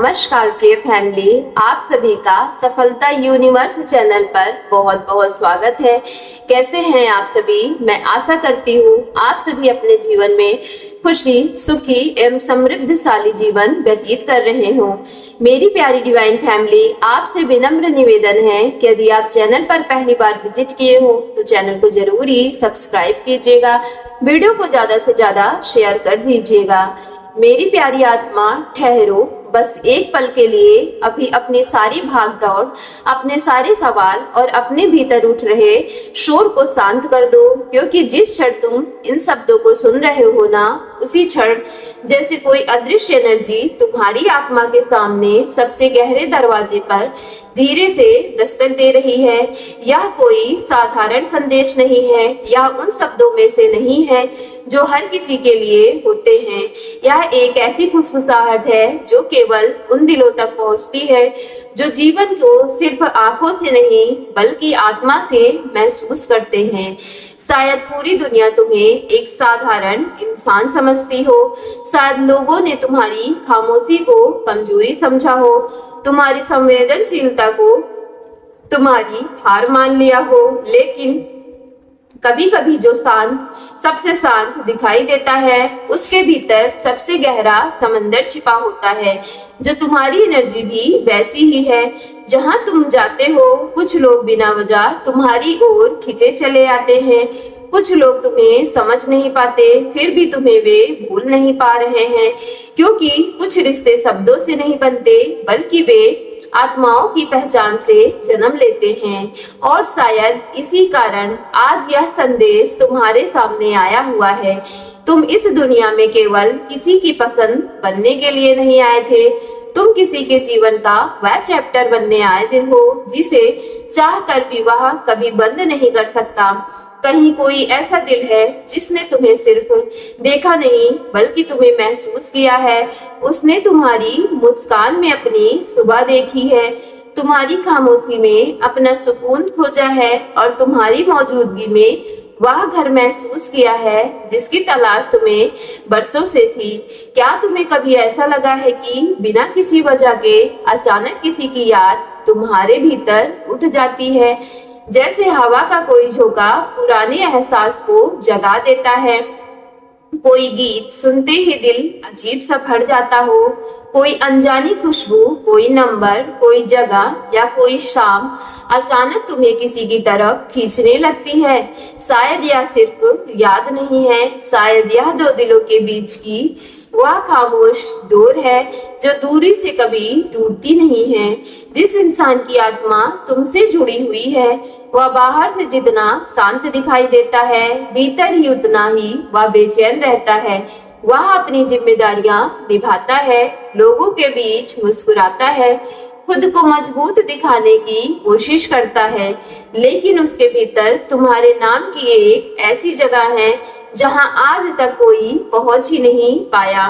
नमस्कार प्रिय फैमिली, आप सभी का सफलता यूनिवर्स चैनल पर बहुत बहुत स्वागत है। कैसे हैं आप सभी? मैं आशा करती हूँ आप सभी अपने जीवन में खुशी, सुखी एवं समृद्धशाली जीवन व्यतीत कर रहे हो। मेरी प्यारी डिवाइन फैमिली, आपसे विनम्र निवेदन है कि यदि आप चैनल पर पहली बार विजिट किए हो तो चैनल को जरूर ही सब्सक्राइब कीजिएगा, वीडियो को ज्यादा से ज्यादा शेयर कर दीजिएगा। मेरी प्यारी आत्मा, ठहरो, बस एक पल के लिए अभी अपनी सारी भाग दौड़, अपने सारे सवाल और अपने भीतर उठ रहे शोर को शांत कर दो, क्योंकि जिस क्षण तुम इन शब्दों को सुन रहे हो ना, उसी क्षण जैसे कोई अदृश्य एनर्जी तुम्हारी आत्मा के सामने सबसे गहरे दरवाजे पर धीरे से दस्तक दे रही है। यह कोई साधारण संदेश नहीं है, यह उन शब्दों में से नहीं है जो हर किसी के लिए होते हैं। यह एक ऐसी फुसफुसाहट है जो केवल उन दिलों तक पहुंचती है जो जीवन को सिर्फ आंखों से नहीं बल्कि आत्मा से महसूस करते हैं। शायद पूरी दुनिया तुम्हें एक साधारण इंसान समझती हो, शायद लोगों ने तुम्हारी खामोशी को कमजोरी समझा हो, तुम्हारी संवेदनशीलता को तुम्हारी हार मान लिया हो, लेकिन कभी कभी जो सबसे शांत दिखाई देता है, उसके भीतर सबसे गहरा समंदर छिपा होता है। जो तुम्हारी एनर्जी भी वैसी ही है। जहां तुम जाते हो, कुछ लोग बिना वजह तुम्हारी ओर खिंचे चले आते हैं। कुछ लोग तुम्हें समझ नहीं पाते, फिर भी तुम्हें वे भूल नहीं पा रहे हैं, क्योंकि कुछ रिश्ते शब्दों से नहीं बनते बल्कि वे आत्माओं की पहचान से जन्म लेते हैं। और शायद इसी कारण आज यह संदेश तुम्हारे सामने आया हुआ है। तुम इस दुनिया में केवल किसी की पसंद बनने के लिए नहीं आए थे, तुम किसी के जीवन का वह चैप्टर बनने आए हो जिसे चाह कर भी वह कभी बंद नहीं कर सकता। कहीं कोई ऐसा दिल है जिसने तुम्हें सिर्फ देखा नहीं बल्कि तुम्हें महसूस किया है। उसने तुम्हारी मुस्कान में अपनी सुबह देखी है, तुम्हारी खामोशी में अपना सुकून खोजा है और तुम्हारी मौजूदगी में वह घर महसूस किया है जिसकी तलाश तुम्हें बरसों से थी। क्या तुम्हें कभी ऐसा लगा है कि बिना किसी वजह के अचानक किसी की याद तुम्हारे भीतर उठ जाती है, जैसे हवा का कोई झोंका पुराने एहसास को जगा देता है? कोई गीत सुनते ही दिल अजीब सा भर जाता हो, कोई अनजानी खुशबू, कोई नंबर, कोई जगह या कोई शाम अचानक तुम्हें किसी की तरफ खींचने लगती है। शायद यह सिर्फ याद नहीं है, शायद यह दो दिलों के बीच की वह खामोश डोर है जो दूरी से कभी टूटती नहीं है। जिस इंसान की आत्मा तुमसे जुड़ी हुई है, वह बाहर से जितना शांत दिखाई देता है, भीतर ही उतना ही वह बेचैन रहता है। वह अपनी जिम्मेदारियां निभाता है, लोगों के बीच मुस्कुराता है, खुद को मजबूत दिखाने की कोशिश करता है, लेकिन उसके भीतर तुम्हारे नाम की एक ऐसी जगह है जहां आज तक कोई पहुंच ही नहीं पाया।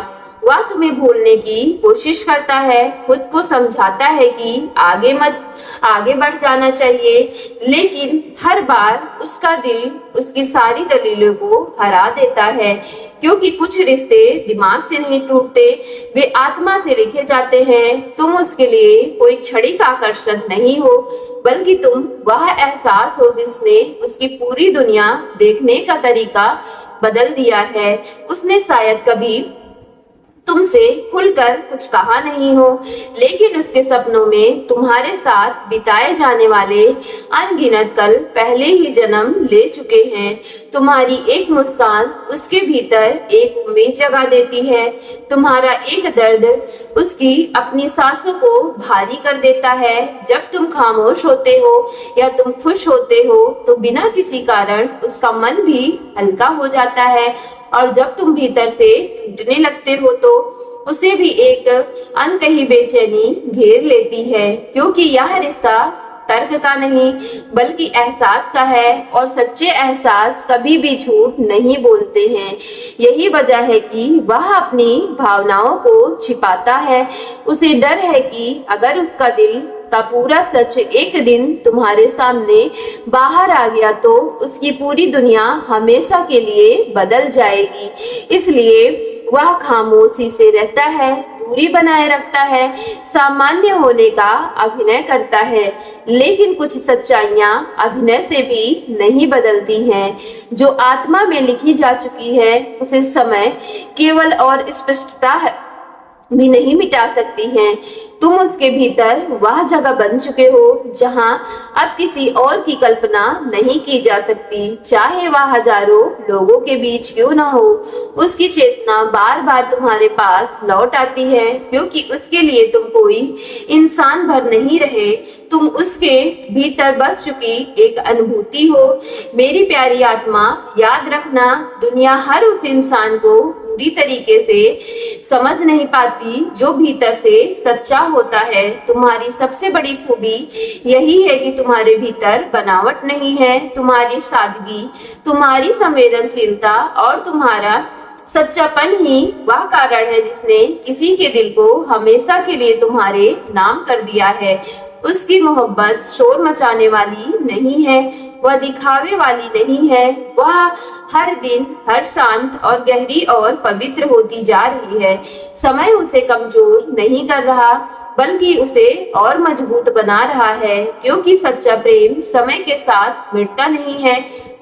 वह तुम्हें भूलने की कोशिश करता है, खुद को समझाता है कि आगे बढ़ जाना चाहिए, लेकिन हर बार उसका दिल उसकी सारी दलीलों को हरा देता है, क्योंकि कुछ रिश्ते दिमाग से नहीं टूटते, वे आत्मा से लिखे जाते हैं। तुम उसके लिए कोई छड़ी का आकर्षण नहीं हो, बल्कि तुम वह एहसास हो जिसने उसकी पूरी दुनिया देखने का तरीका बदल दिया है। उसने शायद कभी तुमसे खुलकर कुछ कहा नहीं हो, लेकिन उसके सपनों में तुम्हारे साथ बिताए जाने वाले अनगिनत कल पहले ही जन्म ले चुके हैं। तुम्हारी एक मुस्कान उसके भीतर एक उम्मीद जगा देती है, तुम्हारा एक दर्द उसकी अपनी सांसों को भारी कर देता है। जब तुम खामोश होते हो या तुम खुश होते हो तो बिना किसी कारण उसका मन भी हल्का हो जाता है, और जब तुम भीतर से टूटने लगते हो तो उसे भी एक अनकही बेचैनी घेर लेती है, क्योंकि यह रिश्ता तर्क का नहीं बल्कि एहसास का है, और सच्चे एहसास कभी भी झूठ नहीं बोलते हैं। यही वजह है कि वह अपनी भावनाओं को छिपाता है। उसे डर है कि अगर उसका दिल का पूरा सच एक दिन तुम्हारे सामने बाहर आ गया तो उसकी पूरी दुनिया हमेशा के लिए बदल जाएगी। इसलिए वह खामोशी से रहता है, दूरी बनाए रखता है, सामान्य होने का अभिनय करता है। लेकिन कुछ सच्चाइयां अभिनय से भी नहीं बदलती हैं। जो आत्मा में लिखी जा चुकी है उसे समय केवल और स्पष्टता भी नहीं मिटा सकती हैं। तुम उसके भीतर वह जगह बन चुके हो जहां अब किसी और की कल्पना नहीं की जा सकती, चाहे वह हजारों लोगों के बीच क्यों न हो। उसकी चेतना बार बार तुम्हारे पास लौट आती है, क्योंकि उसके लिए तुम कोई इंसान भर नहीं रहे, तुम उसके भीतर बस चुकी एक अनुभूति हो। मेरी प्यारी आत्मा, याद रखना, दुनिया हर उस इंसान को पूरी तरीके से समझ नहीं पाती जो भीतर से सच्चा होता है। तुम्हारी सबसे बड़ी खूबी यही है कि तुम्हारे भीतर बनावट नहीं है। तुम्हारी सादगी, तुम्हारी संवेदनशीलता और तुम्हारा सच्चापन ही वह कारण है जिसने किसी के दिल को हमेशा के लिए तुम्हारे नाम कर दिया है। उसकी मोहब्बत शोर मचाने वाली नहीं है, वह दिखावे वाली नहीं है। वह हर दिन हर शांत और गहरी और पवित्र होती जा रही है। समय उसे कमजोर नहीं कर रहा, बल्कि उसे और मजबूत बना रहा है, क्योंकि सच्चा प्रेम समय के साथ मिटता नहीं है,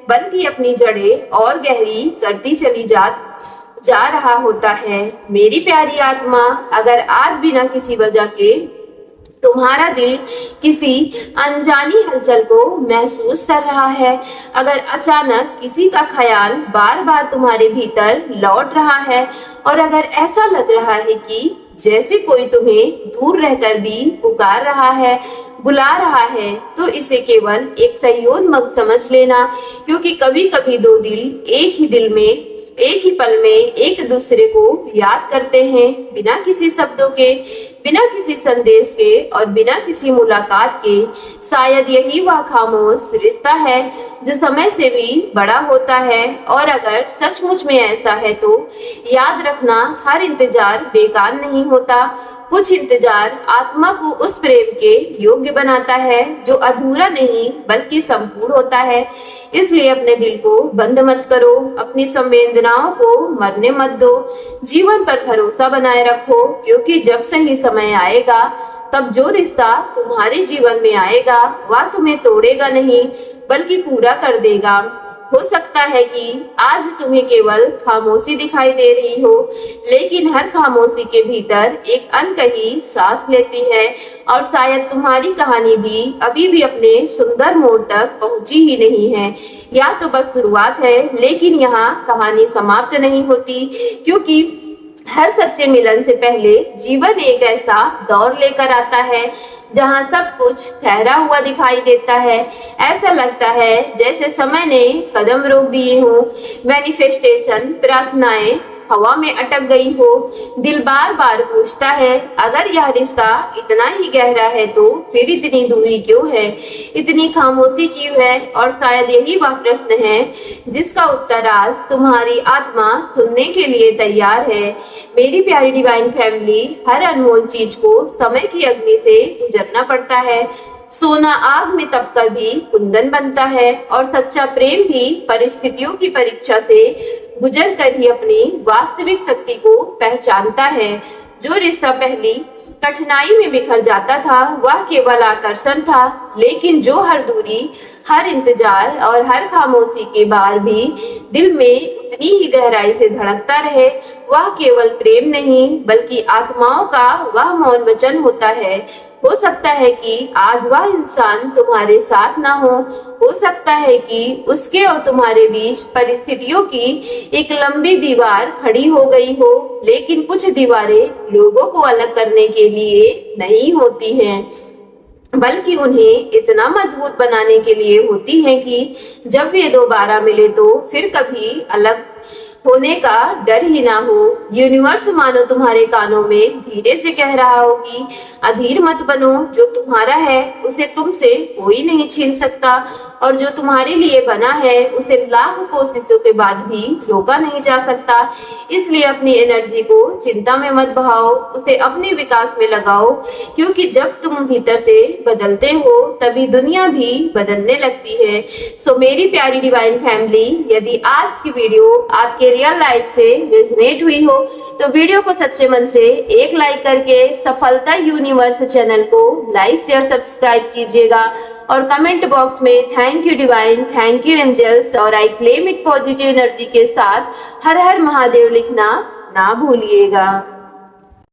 बल्कि अपनी जड़ें और गहरी करती चली जा रहा होता है। मेरी प्यारी आत्मा, अगर आज बिना किसी वजह के तुम्हारा दिल किसी अनजानी हलचल को महसूस कर रहा है, अगर अचानक किसी का ख्याल बार बार तुम्हारे भीतर लौट रहा है, और अगर ऐसा लग रहा है कि जैसे कोई तुम्हें दूर रहकर भी पुकार रहा है, बुला रहा है, तो इसे केवल एक संयोग मत समझ लेना, क्योंकि कभी कभी दो दिल एक ही दिल में, एक ही पल में एक दूसरे को याद करते हैं, बिना किसी शब्दों के, बिना किसी संदेश के और बिना किसी मुलाकात के। शायद यही वह खामोश रिश्ता है जो समय से भी बड़ा होता है। और अगर सचमुच में ऐसा है तो याद रखना, हर इंतजार बेकार नहीं होता। कुछ इंतजार आत्मा को उस प्रेम के योग्य बनाता है जो अधूरा नहीं बल्कि संपूर्ण होता है। इसलिए अपने दिल को बंद मत करो, अपनी संवेदनाओं को मरने मत दो, जीवन पर भरोसा बनाए रखो, क्योंकि जब सही समय आएगा तब जो रिश्ता तुम्हारे जीवन में आएगा वह तुम्हें तोड़ेगा नहीं बल्कि पूरा कर देगा। हो सकता है कि आज तुम्हें केवल खामोशी दिखाई दे रही हो, लेकिन हर खामोशी के भीतर एक अनकही सांस लेती है, और शायद तुम्हारी कहानी भी अभी भी अपने सुंदर मोड़ तक पहुंची ही नहीं है, या तो बस शुरुआत है। लेकिन यहाँ कहानी समाप्त नहीं होती, क्योंकि हर सच्चे मिलन से पहले जीवन एक ऐसा दौर लेकर आता है जहाँ सब कुछ ठहरा हुआ दिखाई देता है। ऐसा लगता है जैसे समय ने कदम रोक दिए हो, मैनिफेस्टेशन, प्रार्थनाएं हवा में अटक गई हो। दिल बार बार पूछता है, अगर यह रिश्ता इतना ही गहरा है तो फिर इतनी दूरी क्यों है, इतनी खामोशी क्यों है? और शायद यही वह प्रश्न है जिसका उत्तर आज तुम्हारी आत्मा सुनने के लिए तैयार है। मेरी प्यारी डिवाइन फैमिली, हर अनमोल चीज को समय की अग्नि से गुजरना पड़ता है। सोना आग में तपकर भी कुंदन बनता है, और सच्चा प्रेम भी परिस्थितियों की परीक्षा से गुजर कर ही अपनी वास्तविक शक्ति को पहचानता है। जो रिश्ता पहली कठिनाई में बिखर जाता था वह केवल आकर्षण था, लेकिन जो हर दूरी, हर इंतजार और हर खामोशी के बाद भी दिल में उतनी ही गहराई से धड़कता रहे, वह केवल प्रेम नहीं बल्कि आत्माओं का वह मौन वचन होता है। हो सकता है कि आज वह इंसान तुम्हारे साथ ना हो सकता है कि उसके और तुम्हारे बीच परिस्थितियों की एक लंबी दीवार खड़ी हो गई हो, लेकिन कुछ दीवारें लोगों को अलग करने के लिए नहीं होती हैं, बल्कि उन्हें इतना मजबूत बनाने के लिए होती हैं कि जब वे दोबारा मिले तो फिर कभी अलग होने का डर ही ना हो। यूनिवर्स मानो तुम्हारे कानों में धीरे से कह रहा हो कि अधीर मत बनो, जो तुम्हारा है उसे तुमसे कोई नहीं छीन सकता। और जो तुम्हारे लिए बना है उसे लाख कोशिशों के बाद भी रोका नहीं जा सकता। इसलिए अपनी एनर्जी को चिंता में मत बहाओ, उसे अपने विकास में लगाओ, क्योंकि जब तुम भीतर से बदलते हो तभी दुनिया भी बदलने लगती है। सो मेरी प्यारी डिवाइन फैमिली, यदि आज की वीडियो आपके रियल लाइफ से रेजोनेट हुई हो तो वीडियो को सच्चे मन से एक लाइक करके सफलता यूनिवर्स चैनल को लाइक शेयर सब्सक्राइब कीजिएगा और कमेंट बॉक्स में thank you divine, thank you angels और I claim it positive energy के साथ हर हर महादेव लिखना ना भूलिएगा।